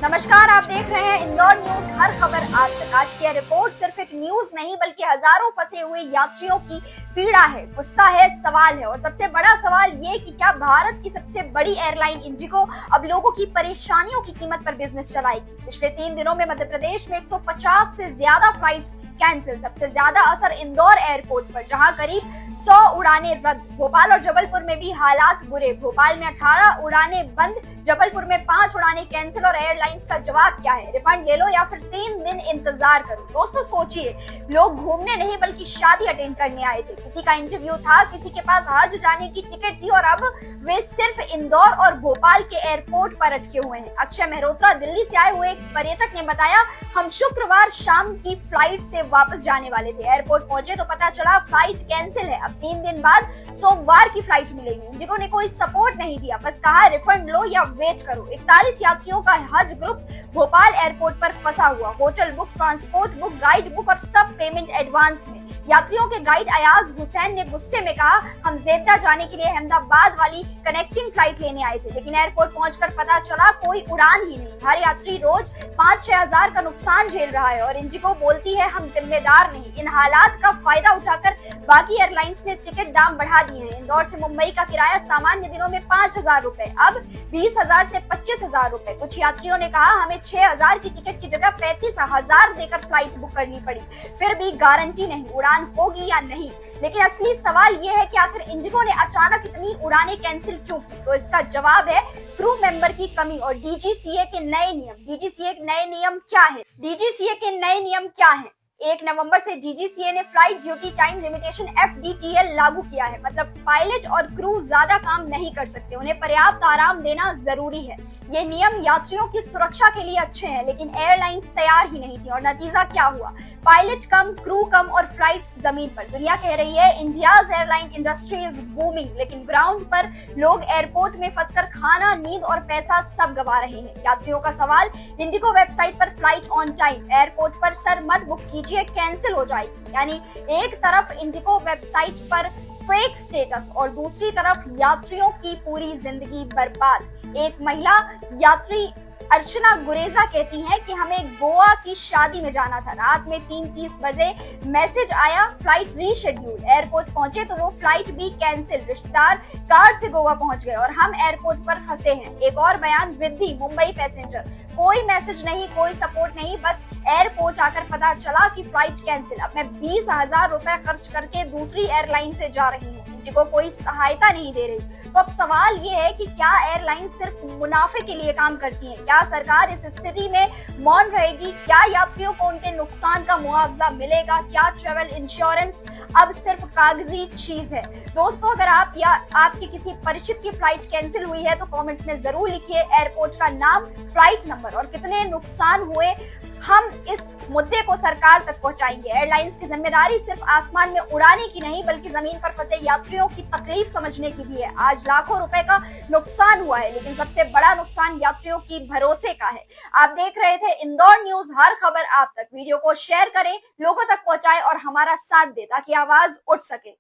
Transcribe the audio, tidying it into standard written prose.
नमस्कार, आप देख रहे हैं इंदौर न्यूज, हर खबर आज तक। आज की रिपोर्ट सिर्फ एक न्यूज नहीं बल्कि हजारों फंसे हुए यात्रियों की पीड़ा है, गुस्सा है, सवाल है। और सबसे बड़ा सवाल ये कि क्या भारत की सबसे बड़ी एयरलाइन इंडिगो अब लोगों की परेशानियों की कीमत पर बिजनेस चलाएगी। पिछले 3 दिनों में मध्य प्रदेश में 150 से ज्यादा फ्लाइट्स कैंसिल। सबसे ज्यादा असर इंदौर एयरपोर्ट पर, जहां करीब 100 उड़ानें रद्द। भोपाल और जबलपुर में भी हालात बुरे। भोपाल में 18 उड़ानें बंद, जबलपुर में 5 उड़ानें कैंसिल। और एयरलाइंस का जवाब क्या है? रिफंड ले लो या फिर 3 दिन इंतजार करो। दोस्तों सोचिए, लोग घूमने नहीं बल्कि शादी अटेंड करने आए थे। किसी का इंटरव्यू था, किसी के पास हज जाने की टिकट थी और अब वे सिर्फ इंदौर और भोपाल के एयरपोर्ट पर अटके हुए हैं। अक्षय मेहरोत्रा, दिल्ली से आए हुए एक पर्यटक, ने बताया, हम शुक्रवार शाम की फ्लाइट से वापस जाने वाले थे। एयरपोर्ट पहुंचे तो पता चला फ्लाइट कैंसिल है। अब 3 दिन बाद सोमवार की फ्लाइट मिलेगी। इंडिगो ने कोई सपोर्ट नहीं दिया, बस कहा रिफंड लो या वेट करो। 41 यात्रियों का हज ग्रुप भोपाल एयरपोर्ट पर फंसा हुआ। Hotel book, transport book, guide book और सब पेमेंट एडवांस में। यात्रियों के गाइड अयाज हुसैन ने गुस्से में कहा, हम जेद्दा जाने के लिए अहमदाबाद वाली कनेक्टिंग फ्लाइट लेने आए थे, लेकिन एयरपोर्ट पहुंचकर पता चला कोई उड़ान ही नहीं। हर यात्री रोज 5-6 हजार का नुकसान झेल रहा है और इंडिगो बोलती है हम जिम्मेदार नहीं। इन हालात का फायदा उठाकर बाकी एयरलाइंस ने टिकट दाम बढ़ा दिए हैं। इंदौर से मुंबई का किराया सामान्य दिनों में 5,000 रुपए, अब 20,000 से 25,000 रुपए। कुछ यात्रियों ने कहा हमें 6,000 की टिकट की जगह 35,000 देकर फ्लाइट बुक करनी पड़ी, फिर भी गारंटी नहीं उड़ान होगी या नहीं। लेकिन असली सवाल ये है कि आखिर इंडिगो ने अचानक इतनी उड़ानें कैंसिल क्यों की? तो इसका जवाब है क्रू मेंबर की कमी और डीजीसीए के नए नियम। डीजीसीए के नए नियम क्या है? डीजीसीए के नए नियम क्या है? 1 नवंबर से डीजीसीए ने flight duty time limitation FDTL लागू किया है। मतलब पायलट और क्रू ज्यादा काम नहीं कर सकते, उन्हें पर्याप्त आराम देना जरूरी है। ये नियम यात्रियों की सुरक्षा के लिए अच्छे हैं, लेकिन एयरलाइंस तैयार ही नहीं थी और नतीजा क्या हुआ? पायलट कम, क्रू कम और फ्लाइट्स जमीन पर। दुनिया कह रही है India's airline industry is booming, लेकिन ग्राउंड पर लोग एयरपोर्ट में फंसकर खाना, नींद और पैसा सब गवा रहे हैं। यात्रियों का सवाल, इंडिगो वेबसाइट पर फ्लाइट ऑन टाइम, एयरपोर्ट पर सर मत बुक कीजिए, कैंसिल हो जाएगी। यानी एक तरफ इंडिगो वेबसाइट पर फेक स्टेटस और दूसरी तरफ यात्रियों की पूरी जिंदगी बर्बाद। एक महिला यात्री अर्चना गुरेजा कहती हैं कि हमें गोवा की शादी में जाना था। रात में 3:30 बजे मैसेज आया, फ्लाइट रीशेड्यूल। एयरपोर्ट पहुंचे तो वो फ्लाइट भी कैंसिल। रिश्तेदार कार से गोवा पहुंच गए और हम एयरपोर्ट पर फंसे हैं। एक और बयान, रिद्धि, मुंबई पैसेंजर, कोई मैसेज नहीं, कोई सपोर्ट नहीं, बस एयरपोर्ट आकर पता चला कि फ्लाइट कैंसिल। अब मैं 20,000 रुपए खर्च करके दूसरी एयरलाइन से जा रही हूँ, इंडिगो कोई सहायता नहीं दे रही। तो अब सवाल ये है कि क्या एयरलाइन सिर्फ मुनाफे के लिए काम करती है? क्या सरकार इस स्थिति में मौन रहेगी? क्या यात्रियों को उनके नुकसान का मुआवजा मिलेगा? क्या ट्रेवल इंश्योरेंस अब सिर्फ कागजी चीज है? दोस्तों, अगर आप या आपकी किसी परिचित की फ्लाइट कैंसिल हुई है तो कमेंट्स में जरूर लिखिए एयरपोर्ट का नाम, फ्लाइट नंबर और कितने नुकसान हुए। हम इस मुद्दे को सरकार तक पहुंचाएंगे। एयरलाइंस की जिम्मेदारी सिर्फ आसमान में उड़ाने की नहीं बल्कि जमीन पर फंसे यात्रियों की तकलीफ समझने की भी है। आज लाखों रुपए का नुकसान हुआ है, लेकिन सबसे बड़ा नुकसान यात्रियों की भरोसे का है। आप देख रहे थे इंदौर न्यूज, हर खबर आप तक। वीडियो को शेयर करें, लोगों तक पहुंचाएं और हमारा साथ दें ताकि आवाज उठ सके।